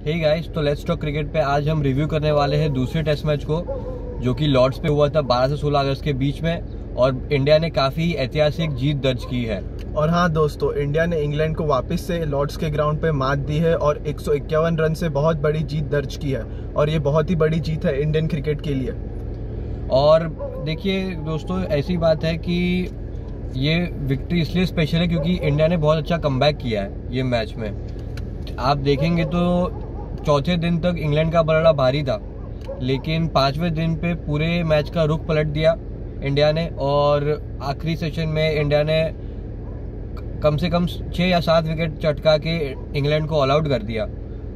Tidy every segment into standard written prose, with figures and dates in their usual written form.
Hey guys, तो let's talk cricket पे आज हम रिव्यू करने वाले हैं दूसरे टेस्ट मैच को, जो कि लॉर्ड्स पे हुआ था 12 से 16 अगस्त के बीच में, और इंडिया ने काफी ऐतिहासिक जीत दर्ज की है। और हाँ दोस्तों, इंडिया ने इंग्लैंड को वापस से लॉर्ड्स के ग्राउंड पे मात दी है और 151 रन से बहुत बड़ी जीत दर्ज की है, और ये बहुत ही बड़ी जीत है इंडियन क्रिकेट के लिए। और देखिए दोस्तों, ऐसी बात है कि ये विक्ट्री इसलिए स्पेशल है क्योंकि इंडिया ने बहुत अच्छा कमबैक किया है ये मैच में। आप देखेंगे तो चौथे दिन तक इंग्लैंड का बल्ला भारी था, लेकिन 5वें दिन पे पूरे मैच का रुख पलट दिया इंडिया ने, और आखिरी सेशन में इंडिया ने कम से कम 6 या 7 विकेट चटका के इंग्लैंड को ऑल आउट कर दिया।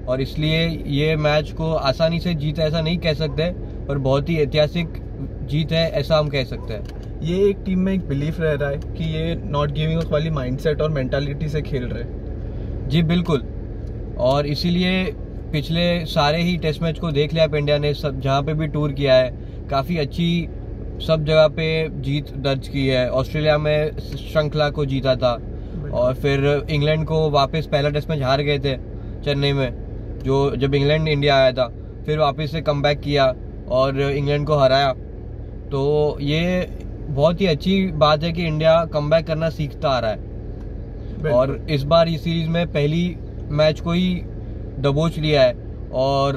और इसलिए ये मैच को आसानी से जीता ऐसा नहीं कह सकते, पर बहुत ही ऐतिहासिक जीत है ऐसा हम कह सकते हैं। ये एक टीम में एक बिलीफ रह रहा है कि ये नॉट गिविंग अप वाली माइंडसेट और मेंटालिटी से खेल रहे। जी बिल्कुल, और इसीलिए पिछले सारे ही टेस्ट मैच को देख लिया आप इंडिया ने, सब जहाँ पे भी टूर किया है काफ़ी अच्छी सब जगह पे जीत दर्ज की है। ऑस्ट्रेलिया में श्रृंखला को जीता था, और फिर इंग्लैंड को वापस पहला टेस्ट मैच हार गए थे चेन्नई में, जो जब इंग्लैंड इंडिया आया था, फिर वापस से कमबैक किया और इंग्लैंड को हराया। तो ये बहुत ही अच्छी बात है कि इंडिया कमबैक करना सीखता आ रहा है, और इस बार इस सीरीज में पहली मैच को ही दबोच लिया है, और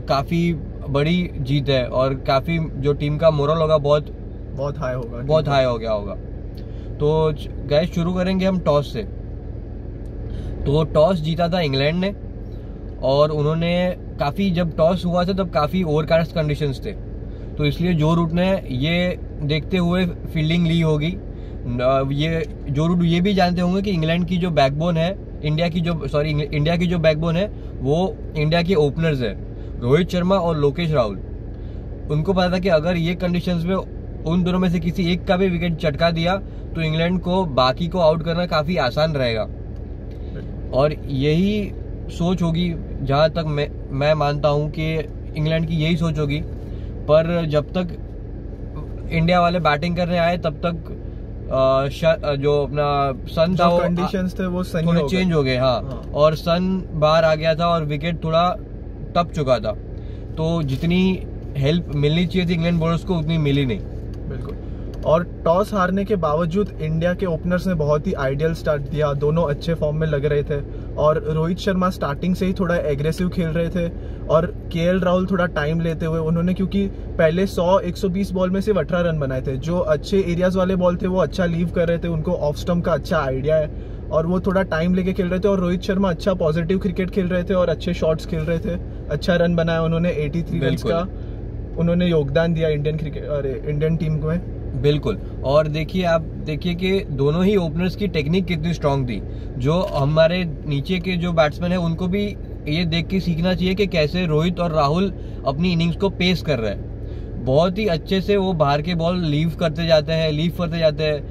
काफी बड़ी जीत है, और काफी जो टीम का मोरल होगा बहुत हाई हो गया होगा। तो गाइस, शुरू करेंगे हम टॉस से। तो टॉस जीता था इंग्लैंड ने, और उन्होंने काफी, जब टॉस हुआ था तब काफी ओवरकास्ट कंडीशंस थे, तो इसलिए जो रूट ने ये देखते हुए फील्डिंग ली होगी। ये जो रूट ये भी जानते होंगे कि इंग्लैंड की जो बैकबोन है, इंडिया की जो बैकबोन है वो इंडिया के ओपनर्स है, रोहित शर्मा और लोकेश राहुल। उनको पता था कि अगर ये कंडीशंस में उन दोनों में से किसी एक का भी विकेट चटका दिया तो इंग्लैंड को बाकी को आउट करना काफी आसान रहेगा। और यही सोच होगी, जहां तक मैं मानता हूं कि इंग्लैंड की यही सोच होगी। पर जब तक इंडिया वाले बैटिंग करने आए तब तक जो अपना सन था, कंडीशंस थे वो थोड़े चेंज हो गए। हाँ, और सन बाहर आ गया था और विकेट थोड़ा टप चुका था, तो जितनी हेल्प मिलनी चाहिए थी इंग्लैंड बॉलर्स को उतनी मिली नहीं। बिल्कुल, और टॉस हारने के बावजूद इंडिया के ओपनर्स ने बहुत ही आइडियल स्टार्ट दिया, दोनों अच्छे फॉर्म में लग रहे थे, और रोहित शर्मा स्टार्टिंग से ही थोड़ा एग्रेसिव खेल रहे थे, और केएल राहुल थोड़ा टाइम लेते हुए उन्होंने, क्योंकि पहले 100-120 बॉल में सिर्फ 18 रन बनाए थे, जो अच्छे एरियाज वाले बॉल थे वो अच्छा लीव कर रहे थे, उनको ऑफ स्टंप का अच्छा आइडिया है, और वो थोड़ा टाइम लेके खेल रहे थे। और रोहित शर्मा अच्छा पॉजिटिव क्रिकेट खेल रहे थे और अच्छे शॉट्स खेल रहे थे, अच्छा रन बनाया उन्होंने, 83 रन का उन्होंने योगदान दिया इंडियन टीम को। बिल्कुल, और आप देखिए कि दोनों ही ओपनर्स की टेक्निक कितनी स्ट्रांग थी। जो हमारे नीचे के जो बैट्समैन है उनको भी ये देख के सीखना चाहिए कि कैसे रोहित और राहुल अपनी इनिंग्स को पेस कर रहे हैं। बहुत ही अच्छे से वो बाहर के बॉल लीव करते जाते हैं,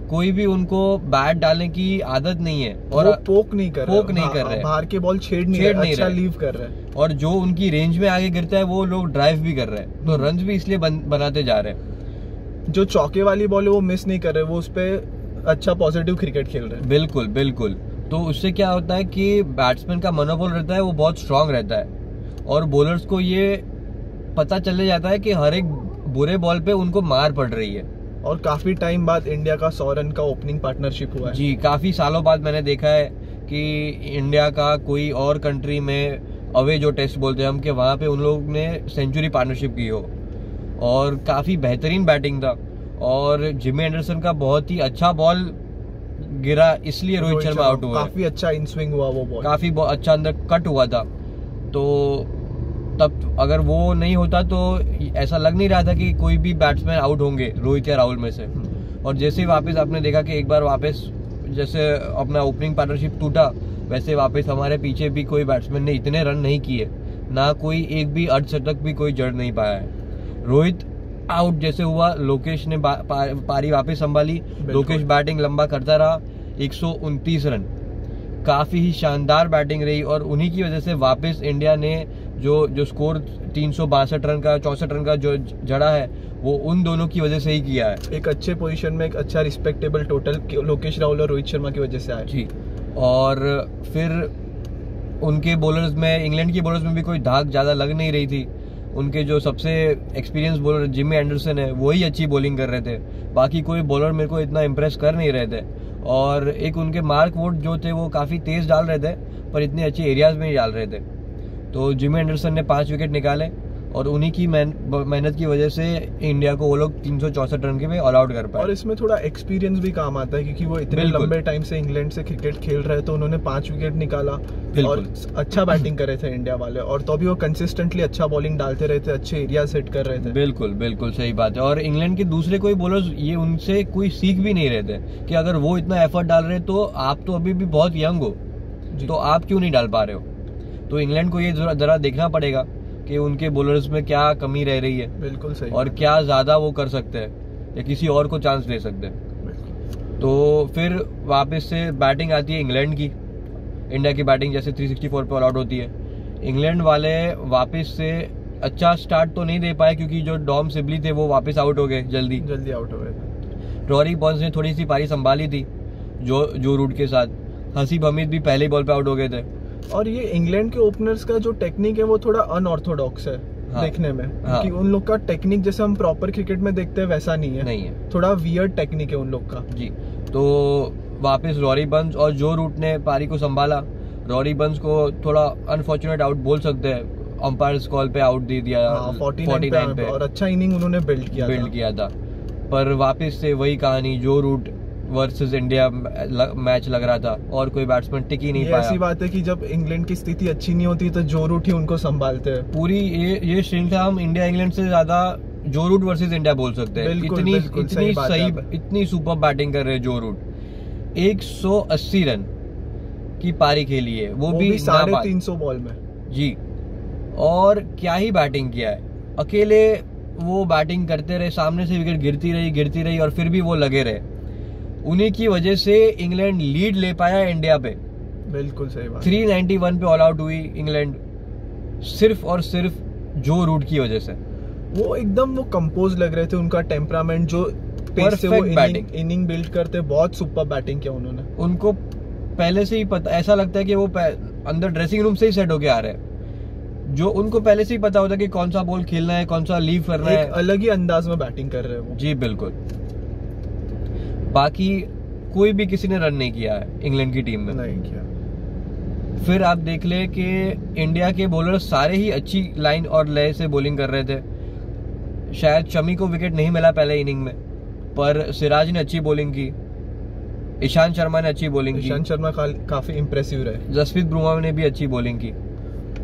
कोई भी उनको बैट डालने की आदत नहीं है, और पोक नहीं कर रहे, बाहर के बॉल छेड़ नहीं रहे, अच्छा लीव कर रहे हैं, और जो उनकी रेंज में आगे गिरता है वो लोग ड्राइव भी कर रहे हैं, तो रन भी इसलिए बनाते जा रहे हैं। जो चौके वाली बॉल है वो मिस नहीं कर रहे, वो उस पर अच्छा पॉजिटिव क्रिकेट खेल रहे हैं। बिल्कुल, तो उससे क्या होता है कि बैट्समैन का मनोबल रहता है वो बहुत स्ट्रांग रहता है, और बॉलर्स को ये पता चले जाता है कि हर एक बुरे बॉल पे उनको मार पड़ रही है। और काफी टाइम बाद इंडिया का 100 रन का ओपनिंग पार्टनरशिप हुआ है। जी, काफी सालों बाद मैंने देखा है कि इंडिया का कोई और कंट्री में अवे जो टेस्ट बोलते हैं हम, कि वहां पे उन लोग ने सेंचुरी पार्टनरशिप की हो, और काफी बेहतरीन बैटिंग था। और जिमी एंडरसन का बहुत ही अच्छा बॉल गिरा, इसलिए रोहित शर्मा आउट हुआ। काफी अच्छा इन स्विंग हुआ वो बॉल, काफी अच्छा अंदर कट हुआ था, तो तब अगर वो नहीं होता तो ऐसा लग नहीं रहा था कि कोई भी बैट्समैन आउट होंगे रोहित या राहुल में से। और जैसे ही वापस आपने देखा कि एक बार वापस जैसे अपना ओपनिंग पार्टनरशिप टूटा, वैसे वापस हमारे पीछे भी कोई बैट्समैन ने इतने रन नहीं किए, ना कोई एक भी अर्धशतक भी कोई जड़ नहीं पाया है। रोहित आउट जैसे हुआ, लोकेश ने पारी वापस संभाली, लोकेश बैटिंग लंबा करता रहा, 129 रन, काफी ही शानदार बैटिंग रही, और उन्हीं की वजह से वापस इंडिया ने जो स्कोर 362 रन का 64 रन का जो जड़ा है वो उन दोनों की वजह से ही किया है। एक अच्छे पोजीशन में एक अच्छा रिस्पेक्टेबल टोटल लोकेश राहुल और रोहित शर्मा की वजह से आया। जी, और फिर उनके बॉलर्स में, इंग्लैंड के बॉलर्स में भी कोई धाक ज़्यादा लग नहीं रही थी। उनके जो सबसे एक्सपीरियंस बॉलर जिमी एंडरसन है वही अच्छी बॉलिंग कर रहे थे, बाकी कोई बॉलर मेरे को इतना इम्प्रेस कर नहीं रहे थे। और एक उनके मार्क वुड जो थे वो काफ़ी तेज़ डाल रहे थे पर इतने अच्छे एरियाज में नहीं डाल रहे थे। तो जिमी एंडरसन ने 5 विकेट निकाले और उन्हीं की मेहनत की वजह से इंडिया को वो लोग 364 रन के पे ऑल आउट कर पाए। और इसमें थोड़ा एक्सपीरियंस भी काम आता है क्योंकि वो इतने लंबे टाइम से इंग्लैंड से क्रिकेट खेल रहे हैं, तो उन्होंने 5 विकेट निकाला और अच्छा बैटिंग कर रहे थे इंडिया वाले, और तो भी वो कंसिस्टेंटली अच्छा बॉलिंग डालते रहे थे, अच्छे एरिया सेट कर रहे थे। बिल्कुल बिल्कुल सही बात है। और इंग्लैंड के दूसरे कोई बॉलर्स ये उनसे कोई सीख भी नहीं रहे थे कि अगर वो इतना एफर्ट डाल रहे तो आप तो अभी भी बहुत यंग हो, तो आप क्यों नहीं डाल पा रहे हो। तो इंग्लैंड को ये जरा देखना पड़ेगा कि उनके बॉलर्स में क्या कमी रह रही है। बिल्कुल सही। और क्या ज्यादा वो कर सकते हैं या किसी और को चांस दे सकते हैं। तो फिर वापस से बैटिंग आती है इंग्लैंड की। इंडिया की बैटिंग जैसे 364 पे ऑल आउट होती है, इंग्लैंड वाले वापस से अच्छा स्टार्ट तो नहीं दे पाए क्योंकि जो डॉम सिबली थे वो वापस आउट हो गए, जल्दी आउट हो गए थे। रॉरी बर्न्स ने थोड़ी सी पारी संभाली थी जो रूट के साथ। हसीब हमीद भी पहले बॉल पे आउट हो गए थे। और ये इंग्लैंड के ओपनर्स का जो टेक्निक है वो थोड़ा अनऑर्थोडॉक्स है देखने में, क्योंकि उन लोग का टेक्निक जैसे हम प्रॉपर क्रिकेट में देखते हैं वैसा नहीं है, थोड़ा वियर्ड टेक्निक है उन लोग का जी। तो वापस रॉरी बर्न्स और जो रूट ने पारी को संभाला। रॉरी बर्न्स को थोड़ा अनफॉर्चुनेट आउट बोल सकते हैं, अंपायर्स कॉल पे आउट दे दिया 49 पे, और अच्छा इनिंग उन्होंने बिल्ड किया था। पर वापस से वही कहानी, जो रूट वर्सेस इंडिया मैच लग रहा था और कोई बैट्समैन टिक ही नहीं पाया। ऐसी बात है कि जब इंग्लैंड की स्थिति अच्छी नहीं होती तो जो रूट ही उनको संभालते हैं। पूरी ये श्रृंखला हम इंडिया इंग्लैंड से ज्यादा जो रूट वर्सेस इंडिया बोल सकते हैं। इतनी सुपर बैटिंग कर रहे हैं जो रूट। 180 रन की पारी खेली है, वो भी 350 बॉल में जी। और क्या ही बैटिंग किया है, अकेले वो बैटिंग करते रहे, सामने से विकेट गिरती रही और फिर भी वो लगे रहे। उन्हीं की वजह से इंग्लैंड लीड ले पाया इंडिया पे। बिल्कुल सही बात। 391 पे ऑल आउट हुई इंग्लैंड, सिर्फ और सिर्फ जो रूट की वजह से। वो एकदम वो कंपोज लग रहे थे, उनका टेम्परामेंट जो पेस से वो इनिंग बिल्ड करते, बहुत सुपर बैटिंग किया उन्होंने। उनको पहले से ही पता, ऐसा लगता है कि वो अंदर ड्रेसिंग रूम से ही सेट होके आ रहे हैं, जो उनको पहले से ही पता होता है कि कौन सा बॉल खेलना है, कौन सा लीव करना है। अलग ही अंदाज में बैटिंग कर रहे हैं वो। जी बिल्कुल। बाकी कोई भी किसी ने रन नहीं किया है इंग्लैंड की टीम में, नहीं किया। फिर आप देख ले कि इंडिया के बॉलर सारे ही अच्छी लाइन और लय से बॉलिंग कर रहे थे। शायद शमी को विकेट नहीं मिला पहले इनिंग में, पर सिराज ने अच्छी बॉलिंग की, ईशांत शर्मा ने अच्छी बॉलिंग की, ईशांत शर्मा काफी इंप्रेसिव रहे, जसप्रीत बुमराह ने भी अच्छी बॉलिंग की।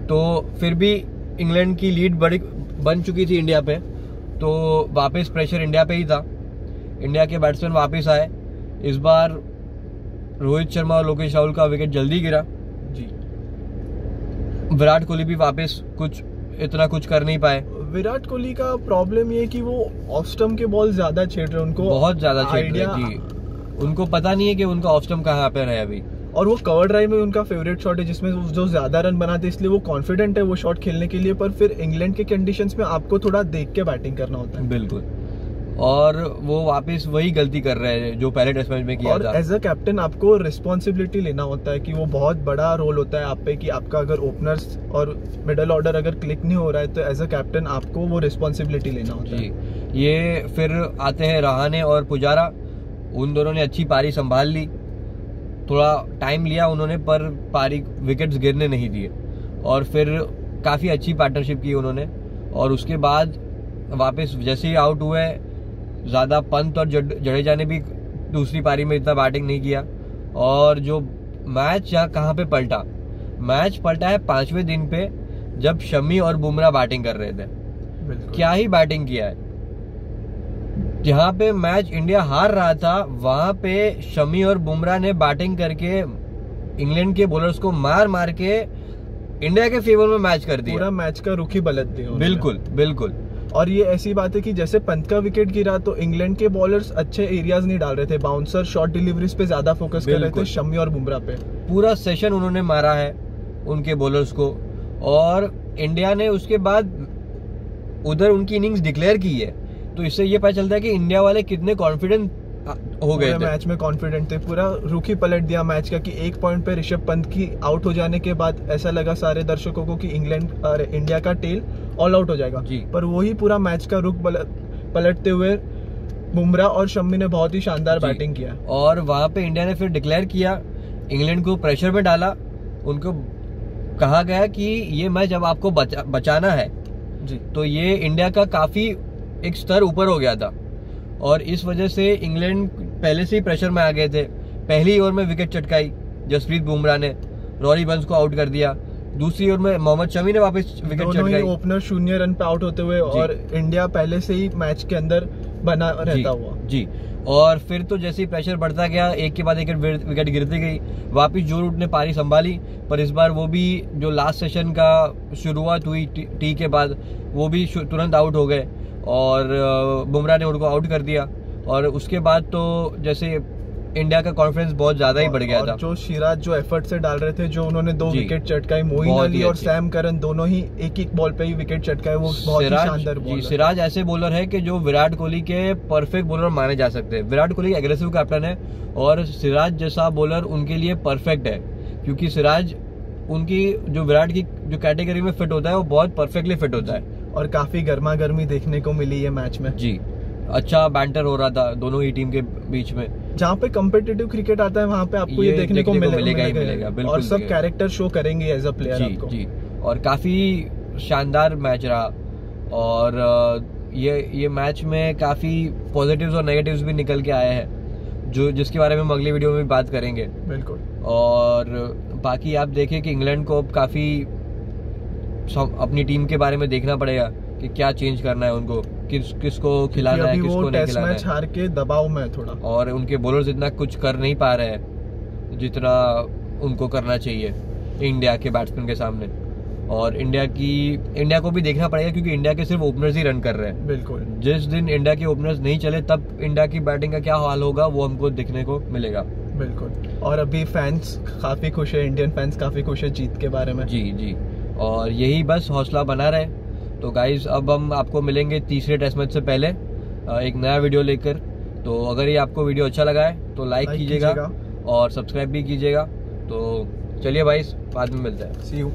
तो फिर भी इंग्लैंड की लीड बड़ी बन चुकी थी इंडिया पे, तो वापस प्रेशर इंडिया पे ही था। इंडिया के बैट्समैन वापस आए। इस बार रोहित शर्मा और लोकेश राहुल का विकेट जल्दी गिरा जी। विराट कोहली भी वापस इतना कुछ कर नहीं पाए। विराट कोहली का प्रॉब्लम ये कि वो ऑफ स्टंप के बॉल ज्यादा छेड़ रहे, उनको बहुत ज्यादा छेड़ रहे जी। उनको पता नहीं है कि उनका ऑफ स्टंप कहाँ पे है अभी। और वो कवर ड्राइव में उनका फेवरेट शॉट है जिसमें जो ज्यादा रन बनाते, इसलिए वो कॉन्फिडेंट है वो शॉट खेलने के लिए। पर फिर इंग्लैंड के कंडीशंस में आपको थोड़ा देख के बैटिंग करना होता है। बिल्कुल। और वो वापस वही गलती कर रहे हैं जो पहले टेस्ट मैच में किया था। और एज अ कैप्टन आपको रिस्पॉन्सिबिलिटी लेना होता है कि वो बहुत बड़ा रोल होता है आप पे, कि आपका अगर ओपनर्स और मिडल ऑर्डर अगर क्लिक नहीं हो रहा है तो एज अ कैप्टन आपको वो रिस्पॉन्सिबिलिटी लेना होता है। ये फिर आते हैं रहाणे और पुजारा, उन दोनों ने अच्छी पारी संभाल ली। थोड़ा टाइम लिया उन्होंने, पर पारी विकेट्स गिरने नहीं दिए और फिर काफ़ी अच्छी पार्टनरशिप की उन्होंने। और उसके बाद वापस जैसे ही आउट हुए, ज़्यादा पंत और जडेजा ने भी दूसरी पारी में इतना बैटिंग नहीं किया। और जो मैच यहाँ कहाँ पे पलटा, मैच पलटा है 5वें दिन पे, जब शमी और बुमराह बैटिंग कर रहे थे। क्या ही बैटिंग किया है। जहाँ पे मैच इंडिया हार रहा था, वहां पे शमी और बुमराह ने बैटिंग करके इंग्लैंड के बॉलर्स को मार के इंडिया के फेवर में मैच कर दिया। पूरा मैच का रुख ही बदल दिया। बिल्कुल बिल्कुल। और ये ऐसी बात है कि जैसे पंत का विकेट गिरा तो इंग्लैंड के बॉलर्स अच्छे एरियाज नहीं डाल रहे थे, बाउंसर शॉर्ट डिलीवरीज पे ज्यादा फोकस कर रहे थे शमी और बुमराह पे। पूरा सेशन उन्होंने मारा है उनके बॉलर्स को। और इंडिया ने उसके बाद उधर उनकी इनिंग्स डिक्लेयर की है, तो इससे ये पता चलता है कि इंडिया वाले कितने कॉन्फिडेंट हो गए थे। मैच में कॉन्फिडेंट थे, पूरा रुख ही पलट दिया मैच का कि एक पॉइंट पे ऋषभ पंत की आउट हो जाने के बाद ऐसा लगा सारे दर्शकों को कि इंडिया का टेल ऑल आउट हो जाएगा, पर वही पूरा मैच का रुख पलटते हुए बुमराह और शम्मी ने बहुत ही शानदार बैटिंग किया। और वहां पे इंडिया ने फिर डिक्लेयर किया, इंग्लैंड को प्रेशर में डाला, उनको कहा गया कि ये मैच अब आपको बचाना है जी। तो ये इंडिया का काफी एक स्तर ऊपर हो गया था और इस वजह से इंग्लैंड पहले से ही प्रेशर में आ गए थे। पहली ओवर में विकेट चटकाई जसप्रीत बुमराह ने, रॉरी बंस को आउट कर दिया। दूसरी ओवर में मोहम्मद शमी ने वापस विकेट चटकाई, ओपनर 0 रन पे आउट होते हुए, और इंडिया पहले से ही मैच के अंदर बना रहता हुआ जी। और फिर तो जैसे ही प्रेशर बढ़ता गया, एक के बाद एक विकेट गिरती गई, वापिस जो रूट ने पारी संभाली, पर इस बार वो भी जो लास्ट सेशन का शुरुआत हुई टी के बाद वो भी तुरंत आउट हो गए और बुमराह ने उनको आउट कर दिया। और उसके बाद तो जैसे इंडिया का कॉन्फिडेंस बहुत ज्यादा ही बढ़ गया था। जो सिराज जो एफर्ट से डाल रहे थे, जो उन्होंने 2 विकेट चटकाई, मोइन अली और सैम करन दोनों ही एक बॉल पे ही विकेट चटकाए, वो बहुत ही शानदार बॉलर। सिराज ऐसे बॉलर है कि जो विराट कोहली के परफेक्ट बॉलर माने जा सकते हैं। विराट कोहली एग्रेसिव कैप्टन है और सिराज जैसा बॉलर उनके लिए परफेक्ट है, क्योंकि सिराज उनकी जो विराट की जो कैटेगरी में फिट होता है वो बहुत परफेक्टली फिट होता है। और काफी गर्मा गर्मी देखने को मिली है मैच में जी। अच्छा बैंटर हो रहा था दोनों ही टीम के बीच में। जहाँ पे कम्पिटिटिव क्रिकेट आता है वहाँ पे आपको ये देखने को मिलेगा और सब कैरेक्टर शो करेंगे एज अ प्लेयर आपको। जी। और काफी शानदार मैच रहा और ये मैच में काफी पॉजिटिव्स और नेगेटिव्स भी निकल के आए हैं, जिसके बारे में हम अगली वीडियो में भी बात करेंगे। बिल्कुल। और बाकी आप देखें कि इंग्लैंड को अब काफी अपनी टीम के बारे में देखना पड़ेगा कि क्या चेंज करना है उनको, किसको खिलाना है, किसको नहीं खिलाना है। मैच हार के दबाव में थोड़ा, और उनके बॉलर्स इतना कुछ कर नहीं पा रहे हैं जितना उनको करना चाहिए इंडिया के बैट्समैन के सामने। और इंडिया को भी देखना पड़ेगा क्योंकि इंडिया के सिर्फ ओपनर्स ही रन कर रहे हैं। बिल्कुल। जिस दिन इंडिया के ओपनर्स नहीं चले तब इंडिया की बैटिंग का क्या हाल होगा वो हमको देखने को मिलेगा। बिल्कुल। और अभी फैंस काफी खुश है, इंडियन फैंस काफी खुश है जीत के बारे में। जी। और यही बस हौसला बना रहे। तो गाइज अब हम आपको मिलेंगे तीसरे टेस्ट मैच से पहले एक नया वीडियो लेकर। तो अगर ये आपको वीडियो अच्छा लगा है तो लाइक कीजिएगा और सब्सक्राइब भी कीजिएगा। तो चलिए भाई बाद में मिलते हैं। सी यू।